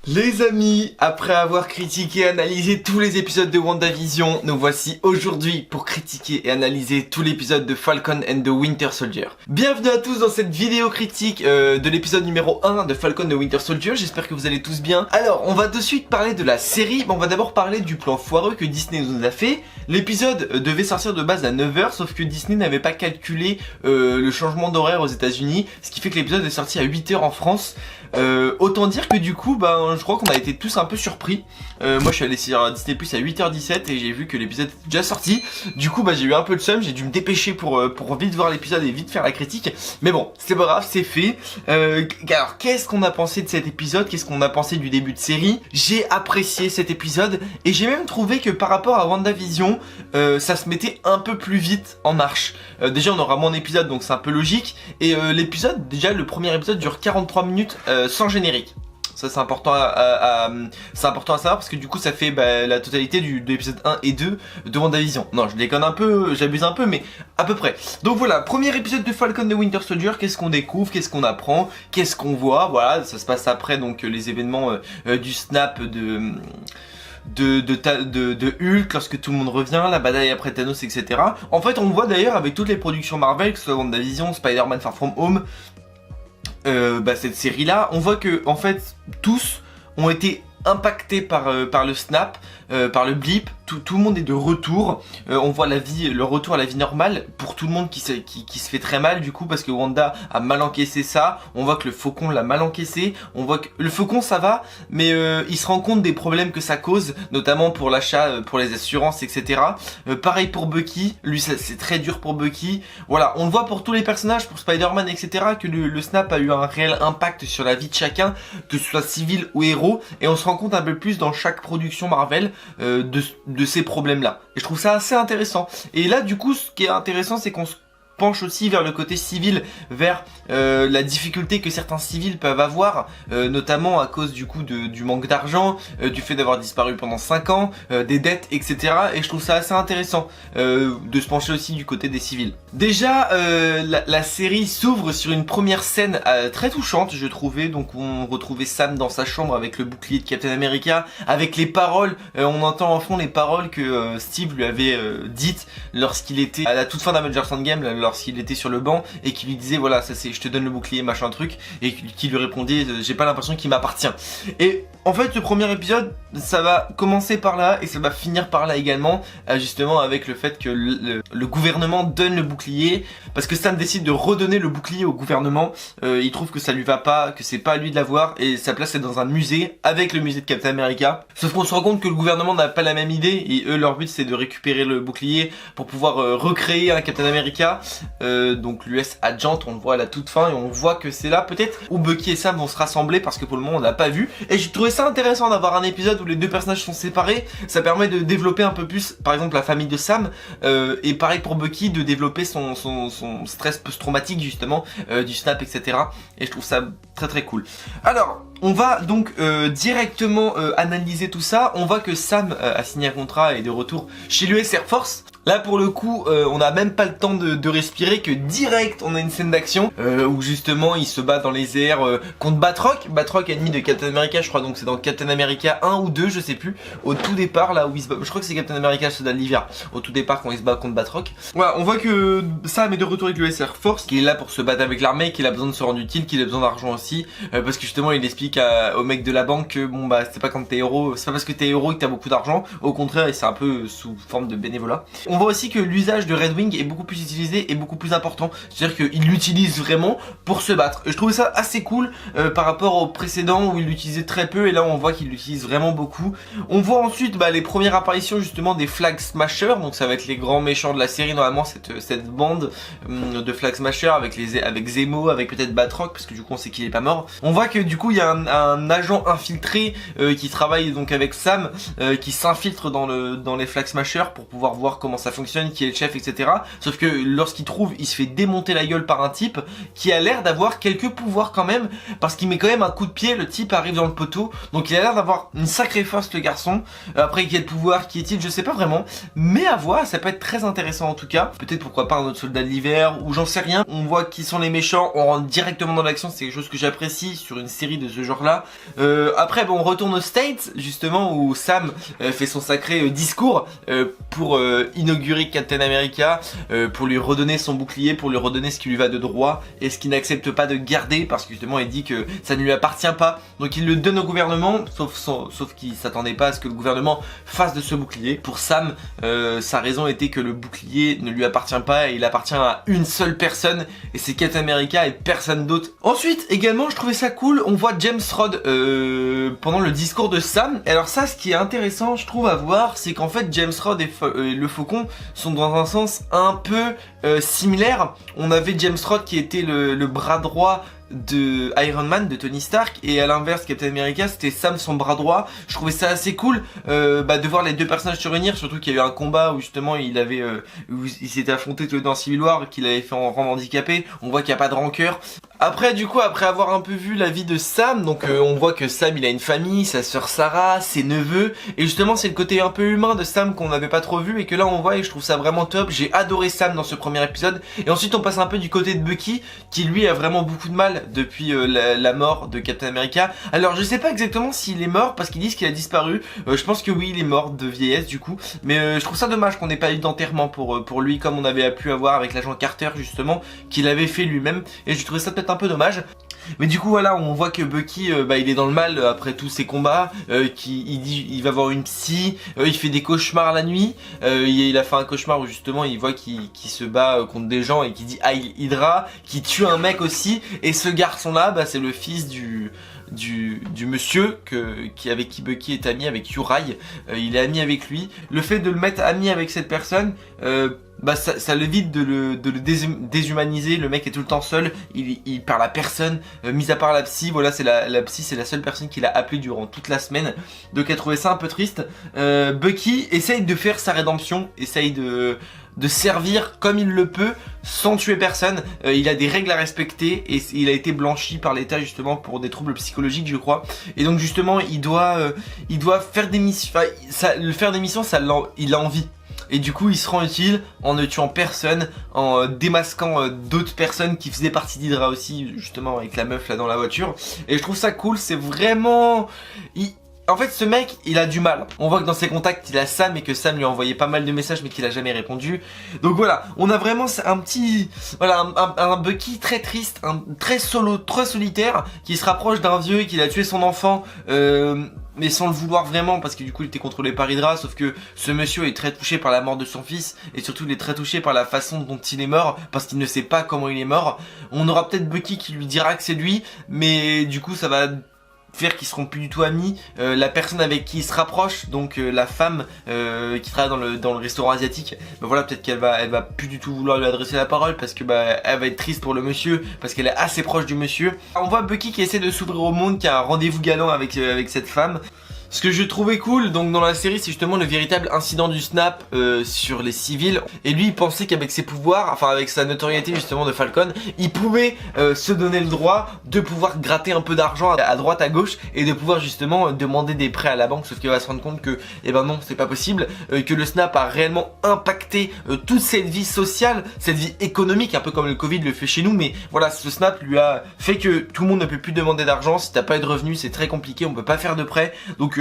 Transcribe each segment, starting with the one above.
Les amis, après avoir critiqué et analysé tous les épisodes de WandaVision, nous voici aujourd'hui pour critiquer et analyser tout l'épisode de Falcon and the Winter Soldier. Bienvenue à tous dans cette vidéo critique de l'épisode numéro 1 de Falcon and the Winter Soldier, j'espère que vous allez tous bien. Alors, on va de suite parler de la série, mais on va d'abord parler du plan foireux que Disney nous a fait. L'épisode devait sortir de base à 9h, sauf que Disney n'avait pas calculé le changement d'horaire aux États-Unis, ce qui fait que l'épisode est sorti à 8h en France. Autant dire que du coup, je crois qu'on a été tous un peu surpris. Moi je suis allé sur Disney Plus à 8h17 et j'ai vu que l'épisode était déjà sorti. Du coup j'ai eu un peu le seum, j'ai dû me dépêcher pour vite voir l'épisode et vite faire la critique. Mais bon, c'est pas grave, c'est fait. Alors qu'est-ce qu'on a pensé de cet épisode? Qu'est-ce qu'on a pensé du début de série? J'ai apprécié cet épisode et j'ai même trouvé que par rapport à WandaVision, ça se mettait un peu plus vite en marche. Déjà on aura moins d'épisodes donc c'est un peu logique. Et l'épisode, déjà le premier épisode dure 43 minutes sans générique. Ça c'est important à savoir parce que du coup ça fait la totalité de l'épisode 1 et 2 de WandaVision. Non, je déconne un peu, j'abuse un peu, mais à peu près. Donc voilà, premier épisode de Falcon the Winter Soldier, qu'est-ce qu'on découvre, qu'est-ce qu'on apprend, qu'est-ce qu'on voit, voilà, ça se passe après donc les événements du snap de Hulk lorsque tout le monde revient, la bataille après Thanos, etc. En fait on le voit d'ailleurs avec toutes les productions Marvel, que ce soit WandaVision, Spider-Man Far From Home, cette série là, on voit que en fait tous ont été impactés par le snap, par le blip. Tout le monde est de retour. On voit le retour à la vie normale pour tout le monde qui se fait très mal du coup parce que Wanda a mal encaissé ça. On voit que le Faucon l'a mal encaissé. On voit que le Faucon ça va, mais il se rend compte des problèmes que ça cause, notamment pour l'achat, pour les assurances, etc. Pareil pour Bucky. Lui c'est très dur pour Bucky. Voilà, on le voit pour tous les personnages, pour Spider-Man, etc. Que le snap a eu un réel impact sur la vie de chacun, que ce soit civil ou héros. Et on se rend compte un peu plus dans chaque production Marvel de ces problèmes là et je trouve ça assez intéressant. Et là du coup ce qui est intéressant c'est qu'on se penche aussi vers le côté civil, vers la difficulté que certains civils peuvent avoir, notamment à cause du coup du manque d'argent, du fait d'avoir disparu pendant 5 ans, des dettes, etc. Et je trouve ça assez intéressant de se pencher aussi du côté des civils. Déjà, la série s'ouvre sur une première scène très touchante, je trouvais. Donc on retrouvait Sam dans sa chambre avec le bouclier de Captain America, avec les paroles, on entend en fond les paroles que Steve lui avait dites lorsqu'il était à la toute fin d'Avengers Endgame, lorsqu'il était sur le banc et qui lui disait voilà ça c'est je te donne le bouclier machin truc, et qui lui répondait j'ai pas l'impression qu'il m'appartient. Et en fait ce premier épisode ça va commencer par là et ça va finir par là également, justement avec le fait que le gouvernement donne le bouclier parce que Sam décide de redonner le bouclier au gouvernement. Il trouve que ça lui va pas, que c'est pas à lui de l'avoir et sa place est dans un musée avec le musée de Captain America. Sauf qu'on se rend compte que le gouvernement n'a pas la même idée et eux leur but c'est de récupérer le bouclier pour pouvoir recréer un Captain America. Donc l'US Agent, on le voit à la toute fin et on voit que c'est là peut-être où Bucky et Sam vont se rassembler parce que pour le moment on l'a pas vu. Et j'ai trouvé ça intéressant d'avoir un épisode où les deux personnages sont séparés. Ça permet de développer un peu plus par exemple la famille de Sam, et pareil pour Bucky de développer son stress post-traumatique justement du snap, etc. Et je trouve ça très très cool. Alors on va donc directement analyser tout ça. On voit que Sam a signé un contrat et est de retour chez l'US Air Force. Là pour le coup on n'a même pas le temps de respirer que direct on a une scène d'action où justement il se bat dans les airs contre Batroc. Batroc ennemi de Captain America je crois, donc c'est dans Captain America 1 ou 2 je sais plus, au tout départ là où il se bat, je crois que c'est Captain America Soldat de l'hiver, au tout départ quand il se bat contre Batroc. Voilà, on voit que Sam est de retour avec l'US Air Force, qu'il est là pour se battre avec l'armée, qu'il a besoin de se rendre utile, qu'il a besoin d'argent aussi, parce que justement il explique au mec de la banque que bon c'est pas quand t'es héros, c'est pas parce que t'es héros que t'as beaucoup d'argent, au contraire c'est un peu sous forme de bénévolat. On voit aussi que l'usage de Red Wing est beaucoup plus utilisé et beaucoup plus important, c'est-à-dire qu'il l'utilise vraiment pour se battre. Je trouvais ça assez cool par rapport au précédent où il l'utilisait très peu et là on voit qu'il l'utilise vraiment beaucoup. On voit ensuite les premières apparitions justement des Flag Smashers, donc ça va être les grands méchants de la série normalement, cette bande de Flag Smashers avec Zemo, avec peut-être Batroc parce que du coup on sait qu'il est pas mort. On voit que du coup il y a un agent infiltré qui travaille donc avec Sam, qui s'infiltre dans les Flag Smashers pour pouvoir voir comment ça ça fonctionne, qui est le chef, etc. Sauf que lorsqu'il trouve, il se fait démonter la gueule par un type qui a l'air d'avoir quelques pouvoirs quand même, parce qu'il met quand même un coup de pied, le type arrive dans le poteau, donc il a l'air d'avoir une sacrée force le garçon. Après quel pouvoir, qui est-il, je sais pas vraiment, mais à voir, ça peut être très intéressant en tout cas. Peut-être pourquoi pas un autre soldat de l'hiver, ou j'en sais rien. On voit qui sont les méchants, on rentre directement dans l'action, c'est quelque chose que j'apprécie sur une série de ce genre là. Après bon, on retourne aux States justement, où Sam fait son sacré discours pour inaugurer Captain America, pour lui redonner son bouclier, pour lui redonner ce qui lui va de droit et ce qu'il n'accepte pas de garder, parce que justement il dit que ça ne lui appartient pas, donc il le donne au gouvernement, sauf qu'il s'attendait pas à ce que le gouvernement fasse de ce bouclier. Pour Sam, sa raison était que le bouclier ne lui appartient pas et il appartient à une seule personne, et c'est Captain America et personne d'autre. Ensuite également je trouvais ça cool, on voit James Rhodes pendant le discours de Sam. Alors ça, ce qui est intéressant je trouve à voir, c'est qu'en fait James Rhodes et le Faucon sont dans un sens un peu similaire. On avait James Rhodes qui était le bras droit de Iron Man, de Tony Stark, et à l'inverse Captain America c'était Sam, son bras droit. Je trouvais ça assez cool de voir les deux personnages se réunir, surtout qu'il y a eu un combat où justement où il s'était affronté tous les deux en Civil War, qu'il avait fait en rendre handicapé. On voit qu'il n'y a pas de rancœur. Après du coup, après avoir un peu vu la vie de Sam, donc on voit que Sam il a une famille, sa sœur Sarah, ses neveux, et justement c'est le côté un peu humain de Sam qu'on n'avait pas trop vu et que là on voit, et je trouve ça vraiment top. J'ai adoré Sam dans ce premier épisode, et ensuite on passe un peu du côté de Bucky qui lui a vraiment beaucoup de mal depuis la mort de Captain America. Alors je sais pas exactement s'il est mort parce qu'ils disent qu'il a disparu, je pense que oui il est mort de vieillesse du coup, mais je trouve ça dommage qu'on n'ait pas eu d'enterrement pour lui comme on avait pu avoir avec l'agent Carter justement, qu'il avait fait lui-même, et je trouvais ça peut-être un peu dommage. Mais du coup voilà, on voit que Bucky il est dans le mal après tous ces combats, il va voir une psy, il fait des cauchemars la nuit, il a fait un cauchemar où justement il voit qu'il se bat contre des gens et qu'il dit Heil Hydra, qui tue un mec aussi, et ce garçon là c'est le fils du monsieur avec qui Bucky est ami, avec Uri. Il est ami avec lui. Le fait de le mettre ami avec cette personne, ça l'évite de le déshumaniser. Le mec est tout le temps seul, il parle à personne, mis à part la psy. Voilà, c'est la psy, c'est la seule personne qu'il a appelée durant toute la semaine, donc elle trouvait ça un peu triste. Bucky essaye de faire sa rédemption, essaye de servir comme il le peut sans tuer personne. Il a des règles à respecter et il a été blanchi par l'État justement pour des troubles psychologiques je crois, et donc justement il doit faire des missions, faire des missions, il a envie. Et du coup il se rend utile en ne tuant personne, en démasquant d'autres personnes qui faisaient partie d'Hydra aussi, justement avec la meuf là dans la voiture. Et je trouve ça cool, c'est vraiment... En fait ce mec il a du mal. On voit que dans ses contacts il a Sam et que Sam lui a envoyé pas mal de messages mais qu'il a jamais répondu. Donc voilà, on a vraiment un petit... Voilà, un Bucky très triste, très solitaire, qui se rapproche d'un vieux et qui a tué son enfant mais sans le vouloir vraiment, parce que du coup il était contrôlé par Hydra. Sauf que ce monsieur est très touché par la mort de son fils, et surtout il est très touché par la façon dont il est mort, parce qu'il ne sait pas comment il est mort. On aura peut-être Bucky qui lui dira que c'est lui, mais du coup ça va faire qu'ils seront plus du tout amis. La personne avec qui il se rapproche, donc la femme qui travaille dans le restaurant asiatique, voilà, peut-être qu'elle va plus du tout vouloir lui adresser la parole, parce que elle va être triste pour le monsieur, parce qu'elle est assez proche du monsieur. On voit Bucky qui essaie de s'ouvrir au monde, qui a un rendez-vous galant avec cette femme. Ce que je trouvais cool donc dans la série, c'est justement le véritable incident du Snap sur les civils. Et lui il pensait qu'avec ses pouvoirs, enfin avec sa notoriété justement de Falcon, il pouvait se donner le droit de pouvoir gratter un peu d'argent à droite à gauche, et de pouvoir justement demander des prêts à la banque. Sauf qu'il va se rendre compte que non, c'est pas possible, que le Snap a réellement impacté toute cette vie sociale, cette vie économique, un peu comme le Covid le fait chez nous. Mais voilà, ce Snap lui a fait que tout le monde ne peut plus demander d'argent. Si t'as pas eu de revenus, c'est très compliqué, on peut pas faire de prêts. Donc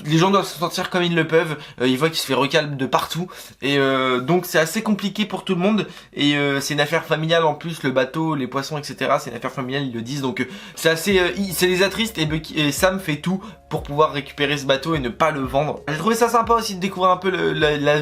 les gens doivent se sentir comme ils le peuvent. Il voit qu'il se fait recal de partout, et donc c'est assez compliqué pour tout le monde. Et c'est une affaire familiale en plus, le bateau, les poissons, etc. C'est une affaire familiale, ils le disent. Donc c'est assez, c'est les attristes, et Sam fait tout pour pouvoir récupérer ce bateau et ne pas le vendre. J'ai trouvé ça sympa aussi de découvrir un peu la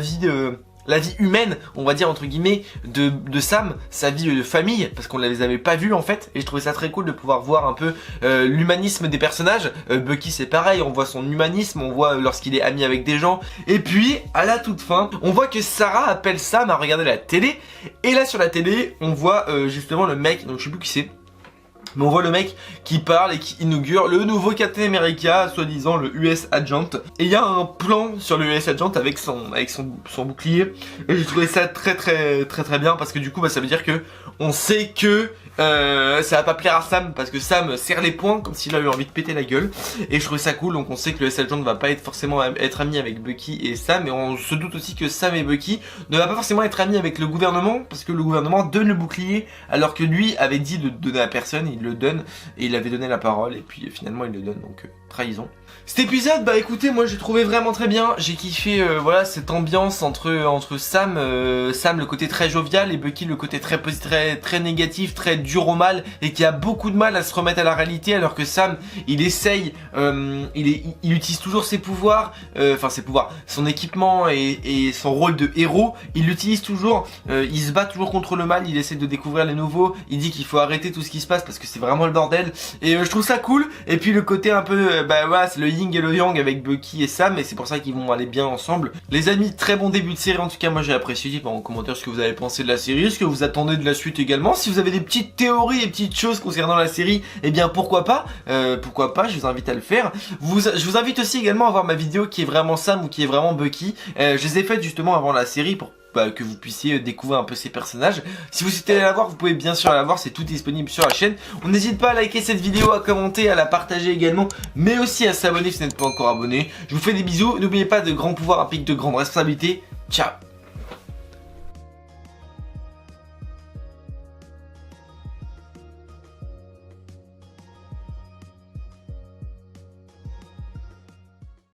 vie humaine, on va dire entre guillemets, de Sam, sa vie de famille, parce qu'on les avait pas vus en fait, et je trouvais ça très cool de pouvoir voir un peu l'humanisme des personnages. Bucky c'est pareil, on voit son humanisme, on voit lorsqu'il est ami avec des gens, et puis à la toute fin, on voit que Sarah appelle Sam à regarder la télé, et là sur la télé, on voit justement le mec, donc je sais plus qui c'est, Mais on voit le mec qui parle et qui inaugure le nouveau Captain America, soi-disant le US Agent. Et il y a un plan sur le US Agent avec son bouclier. Et j'ai trouvé ça très bien parce que du coup ça veut dire que on sait que ça va pas plaire à Sam parce que Sam serre les poings comme s'il a eu envie de péter la gueule. Et je trouvais ça cool, donc on sait que le US Agent ne va pas forcément être ami avec Bucky et Sam. Et on se doute aussi que Sam et Bucky ne va pas forcément être amis avec le gouvernement parce que le gouvernement donne le bouclier alors que lui avait dit de donner à personne. Il le donne et il avait donné la parole et puis finalement il le donne, donc trahison. Cet épisode, bah écoutez, moi j'ai trouvé vraiment très bien. J'ai kiffé voilà cette ambiance entre Sam le côté très jovial et Bucky le côté très négatif, très dur au mal et qui a beaucoup de mal à se remettre à la réalité, alors que Sam il essaye, il utilise toujours ses pouvoirs, son équipement et son rôle de héros, il l'utilise toujours, il se bat toujours contre le mal, il essaie de découvrir les nouveaux, il dit qu'il faut arrêter tout ce qui se passe parce que c'est vraiment le bordel et je trouve ça cool. Et puis le côté un peu, voilà, c'est le yin et le yang avec Bucky et Sam et c'est pour ça qu'ils vont aller bien ensemble. Les amis, très bon début de série, en tout cas moi j'ai apprécié. Dites en commentaire ce que vous avez pensé de la série, ce que vous attendez de la suite également. Si vous avez des petites théories et petites choses concernant la série, eh bien pourquoi pas, je vous invite à le faire. Je vous invite aussi également à voir ma vidéo qui est vraiment Sam ou qui est vraiment Bucky. Je les ai faites justement avant la série pour que vous puissiez découvrir un peu ces personnages. Si vous souhaitez la voir, vous pouvez bien sûr la voir, c'est tout disponible sur la chaîne. On n'hésite pas à liker cette vidéo, à commenter, à la partager également, mais aussi à s'abonner si vous n'êtes pas encore abonné. Je vous fais des bisous, n'oubliez pas, de grands pouvoirs impliquent de grandes responsabilités. Ciao.